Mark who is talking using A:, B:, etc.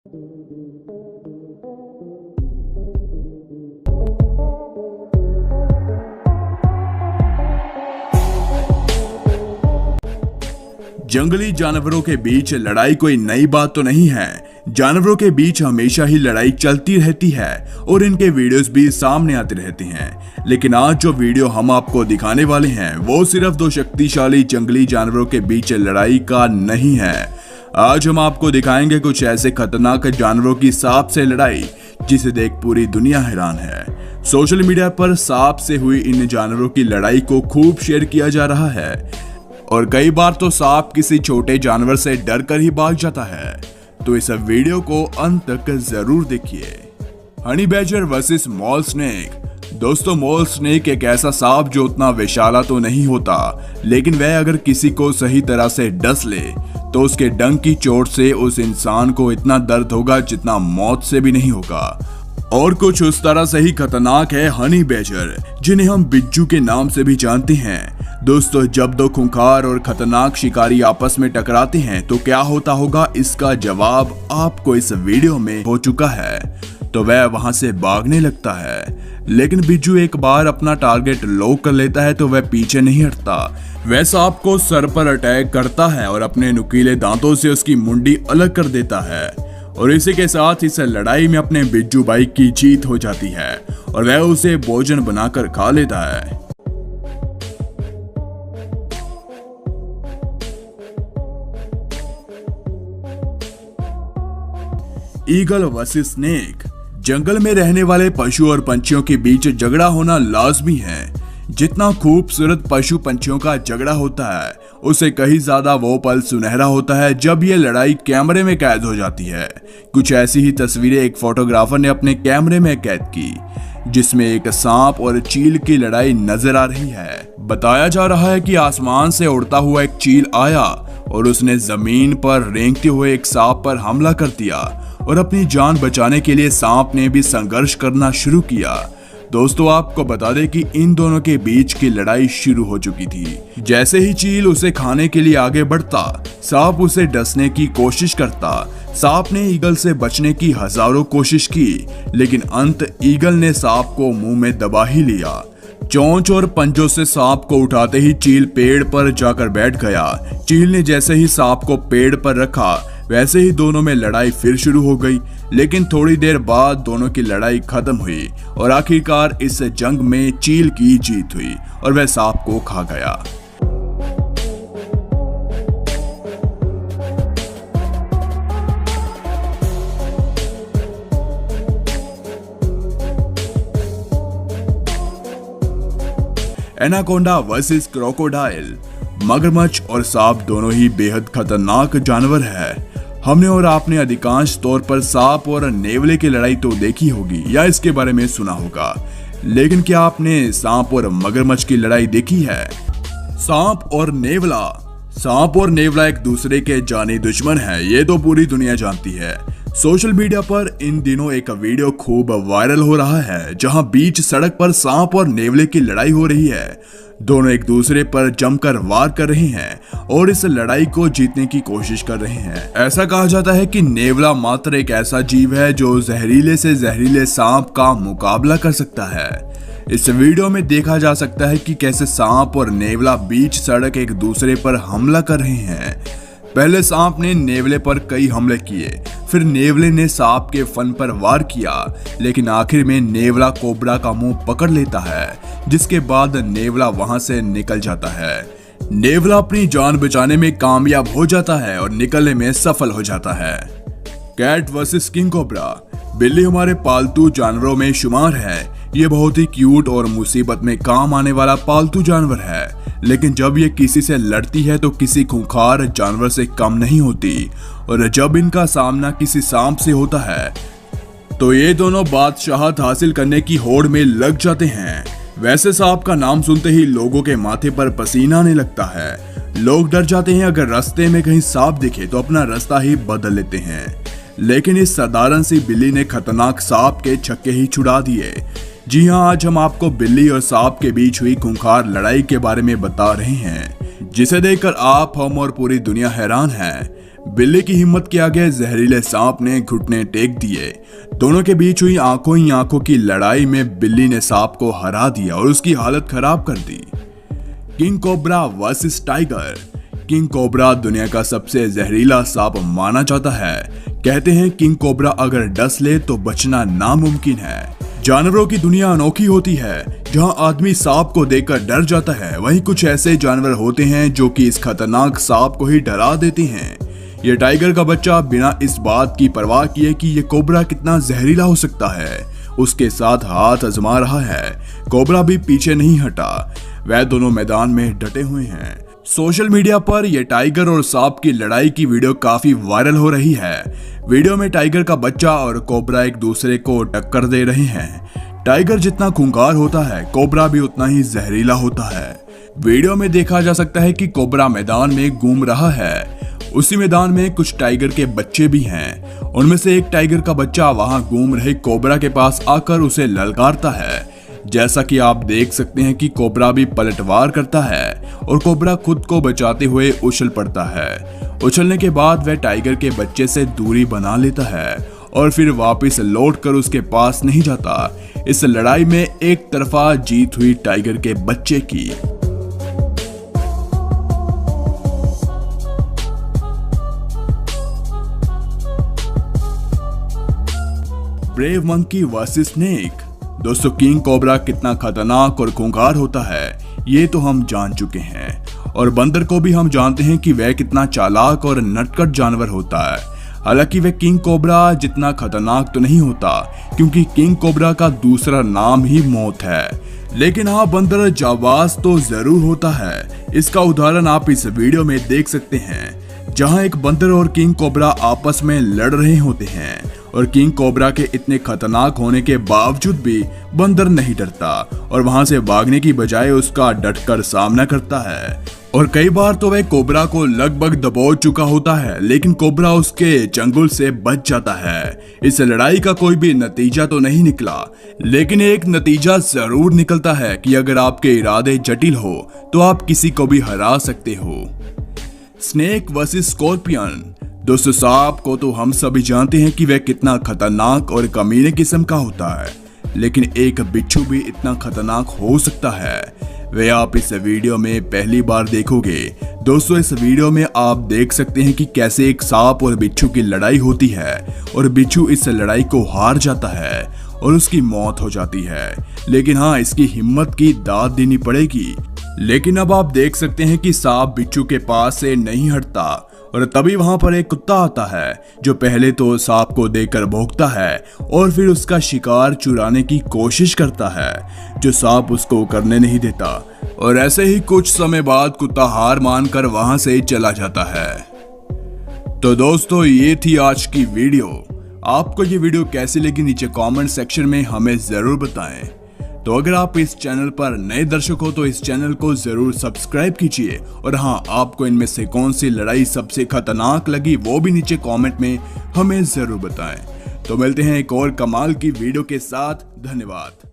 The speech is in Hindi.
A: जंगली जानवरों के बीच लड़ाई कोई नई बात तो नहीं है। जानवरों के बीच हमेशा ही लड़ाई चलती रहती है और इनके वीडियोस भी सामने आते रहते हैं। लेकिन आज जो वीडियो हम आपको दिखाने वाले हैं वो सिर्फ दो शक्तिशाली जंगली जानवरों के बीच लड़ाई का नहीं है। आज हम आपको दिखाएंगे कुछ ऐसे खतरनाक जानवरों की सांप से लड़ाई जिसे देख पूरी दुनिया हैरान है। सोशल मीडिया पर सांप से हुई इन जानवरों की लड़ाई को खूब शेयर किया जा रहा है और कई बार तो सांप किसी छोटे जानवर से डर कर ही भाग जाता है। तो इस वीडियो को अंत तक जरूर देखिए। Honey badder versus mall snake. दोस्तों, मॉल स्नेक एक ऐसा सांप जो उतना विशाला तो नहीं होता, लेकिन वह अगर किसी को सही तरह से डस ले तो उसके डंक की चोट से उस इंसान को इतना दर्द होगा जितना मौत से भी नहीं होगा। और कुछ उस तरह से ही खतरनाक है हनी बैडर, जिन्हें हम बिज्जू के नाम से भी जानते हैं। दोस्तों, जब दो खूंखार और खतरनाक शिकारी आपस में टकराते हैं तो क्या होता होगा, इसका जवाब आपको इस वीडियो में हो चुका है। तो वह वहां से भागने लगता है, लेकिन बिज्जू एक बार अपना टारगेट लॉक कर लेता है तो वह पीछे नहीं हटता। वह सांप को सर पर अटैक करता है और अपने नुकीले दांतों से उसकी मुंडी अलग कर देता है। और इसी के साथ इस लड़ाई में अपने बिज्जू भाई की जीत हो जाती है और वह उसे भोजन बनाकर खा लेता है। Eagle versus snake. जंगल में रहने वाले पशु और पंछियों के बीच झगड़ा होना लाजमी है। जितना खूबसूरत पशु पंछियों का झगड़ा होता है उससे कहीं ज्यादा वो पल सुनहरा होता है जब ये लड़ाई कैमरे में कैद हो जाती है। कुछ ऐसी ही तस्वीरें एक फोटोग्राफर ने अपने कैमरे में कैद की, जिसमें एक सांप और चील की लड़ाई नजर आ रही है। बताया जा रहा है कि आसमान से उड़ता हुआ एक चील आया और उसने जमीन पर रेंगते हुए एक सांप पर हमला कर दिया और अपनी जान बचाने के लिए सांप ने भी संघर्ष करना शुरू किया। दोस्तों, आपको बता दें कि इन दोनों के बीच की लड़ाई शुरू हो चुकी थी। जैसे ही चील उसे खाने के लिए आगे बढ़ता, सांप उसे डसने की कोशिश करता। सांप ने ईगल से बचने की हजारों कोशिश की, लेकिन अंत ईगल ने सांप को मुंह में दबा ही लिया। चोंच और पंजों से सांप को उठाते ही चील पेड़ पर जाकर बैठ गया। चील ने जैसे ही सांप को पेड़ पर रखा वैसे ही दोनों में लड़ाई फिर शुरू हो गई, लेकिन थोड़ी देर बाद दोनों की लड़ाई खत्म हुई और आखिरकार इस जंग में चील की जीत हुई और वह सांप को खा गया। Anaconda versus crocodile. मगरमच्छ और सांप दोनों ही बेहद खतरनाक जानवर है। हमने और आपने अधिकांश तौर पर सांप और नेवले की लड़ाई तो देखी होगी या इसके बारे में सुना होगा, लेकिन क्या आपने सांप और मगरमच्छ की लड़ाई देखी है? सांप और नेवला एक दूसरे के जानी दुश्मन है, ये तो पूरी दुनिया जानती है। सोशल मीडिया पर इन दिनों एक वीडियो खूब वायरल हो रहा है जहां बीच सड़क पर सांप और नेवले की लड़ाई हो रही है। दोनों एक दूसरे पर जमकर वार कर रहे हैं और इस लड़ाई को जीतने की कोशिश कर रहे हैं। ऐसा कहा जाता है कि नेवला मात्र एक ऐसा जीव है जो जहरीले से जहरीले सांप का मुकाबला कर सकता है। इस वीडियो में देखा जा सकता है कि कैसे सांप और नेवला बीच सड़क एक दूसरे पर हमला कर रहे हैं। पहले सांप ने नेवले पर कई हमले किए, फिर नेवले ने सांप के फन पर वार किया, लेकिन आखिर में नेवला कोबरा का मुंह पकड़ लेता है, जिसके बाद नेवला वहां से निकल जाता है। नेवला अपनी जान बचाने में कामयाब हो जाता है और निकलने में सफल हो जाता है। Cat versus king cobra. बिल्ली हमारे पालतू जानवरों में शुमार है। ये बहुत ही क्यूट और मुसीबत में काम आने वाला पालतू जानवर है, लेकिन जब ये किसी से लड़ती है तो किसी खूंखार जानवर से कम नहीं होती, और जब इनका सामना किसी सांप से होता है तो ये दोनों बादशाहत हासिल करने की होड़ में लग जाते हैं। वैसे सांप का नाम सुनते ही लोगों के माथे पर पसीना आने लगता है। लोग डर जाते हैं, अगर रास्ते में कहीं सांप दिखे तो अपना रास्ता ही बदल लेते हैं, लेकिन इस साधारण सी बिल्ली ने खतरनाक सांप के छक्के ही छुड़ा दिए। जी हाँ, आज हम आपको बिल्ली और सांप के बीच हुई खूंखार लड़ाई के बारे में बता रहे हैं, जिसे देखकर आप, हम और पूरी दुनिया हैरान है। बिल्ली की हिम्मत के आगे जहरीले सांप ने घुटने टेक दिए। दोनों के बीच हुई आंखों ही आंखों की लड़ाई में बिल्ली ने सांप को हरा दिया और उसकी हालत खराब कर दी। King cobra versus tiger. King cobra दुनिया का सबसे जहरीला सांप माना जाता है। कहते हैं किंग कोबरा अगर डस ले तो बचना नामुमकिन है। जानवरों की दुनिया अनोखी होती है। जहां आदमी सांप को देखकर डर जाता है, वहीं कुछ ऐसे जानवर होते हैं जो कि इस खतरनाक सांप को ही डरा देते हैं। ये टाइगर का बच्चा बिना इस बात की परवाह किए कि ये कोबरा कितना जहरीला हो सकता है, उसके साथ हाथ आजमा रहा है। कोबरा भी पीछे नहीं हटा। वह दोनों मैदान में डटे हुए हैं। सोशल मीडिया पर यह टाइगर और सांप की लड़ाई की वीडियो काफी वायरल हो रही है। वीडियो में टाइगर का बच्चा और कोबरा एक दूसरे को टक्कर दे रहे हैं। टाइगर जितना खूंखार होता है, कोबरा भी उतना ही जहरीला होता है। वीडियो में देखा जा सकता है कि कोबरा मैदान में घूम रहा है। उसी मैदान में कुछ टाइगर के बच्चे भी हैं। उनमें से एक टाइगर का बच्चा वहां घूम रहे कोबरा के पास आकर उसे ललकारता है। जैसा कि आप देख सकते हैं कि कोबरा भी पलटवार करता है और कोबरा खुद को बचाते हुए उछल पड़ता है। उछलने के बाद वह टाइगर के बच्चे से दूरी बना लेता है और फिर वापस लौटकर उसके पास नहीं जाता। इस लड़ाई में एक तरफा जीत हुई टाइगर के बच्चे की। Brave monkey versus snake. दोस्तों, किंग कोबरा कितना खतरनाक और खूंखार होता है ये तो हम जान चुके हैं, और बंदर को भी हम जानते हैं कि वह कितना चालाक और नटखट जानवर होता है। हालांकि वह किंग कोबरा जितना खतरनाक तो नहीं होता, क्योंकि किंग कोबरा का दूसरा नाम ही मौत है। लेकिन हाँ, बंदर जाबाज तो जरूर होता है। इसका उदाहरण आप इस वीडियो में देख सकते हैं, जहां एक बंदर और किंग कोबरा आपस में लड़ रहे होते हैं और किंग कोबरा के इतने खतरनाक होने के बावजूद भी बंदर नहीं डरता और वहां से भागने की बजाय उसका डटकर सामना करता है। और कई बार तो वह कोबरा को लगभग दबोच चुका होता है, लेकिन कोबरा उसके चंगुल से बच जाता है। इस लड़ाई का कोई भी नतीजा तो नहीं निकला, लेकिन एक नतीजा जरूर निकलता है कि अगर आपके इरादे जटिल हो तो आप किसी को भी हरा सकते हो। Snake versus scorpion. दोस्तों, सांप को तो हम सभी जानते हैं कि वह कितना खतरनाक और कमीने किस्म का होता है, लेकिन एक बिच्छू भी इतना खतरनाक हो सकता है। वह आप इस वीडियो में पहली बार देखोगे। दोस्तों, इस वीडियो में आप देख सकते हैं कि कैसे एक सांप और बिच्छू की लड़ाई होती है और बिच्छू इस लड़ाई को हार जाता है और उसकी मौत हो जाती है। लेकिन हाँ, इसकी हिम्मत की दाद देनी पड़ेगी। लेकिन अब आप देख सकते हैं कि सांप बिच्छू के पास से नहीं हटता और तभी वहां पर एक कुत्ता आता है जो पहले तो सांप को देखकर भौंकता है और फिर उसका शिकार चुराने की कोशिश करता है, जो सांप उसको करने नहीं देता। और ऐसे ही कुछ समय बाद कुत्ता हार मानकर वहां से चला जाता है। तो दोस्तों, ये थी आज की वीडियो। आपको ये वीडियो कैसी लगी नीचे कमेंट सेक्शन में हमें जरूर बताएं। तो अगर आप इस चैनल पर नए दर्शक हो तो इस चैनल को जरूर सब्सक्राइब कीजिए, और हाँ, आपको इनमें से कौन सी लड़ाई सबसे खतरनाक लगी वो भी नीचे कमेंट में हमें जरूर बताएं। तो मिलते हैं एक और कमाल की वीडियो के साथ। धन्यवाद।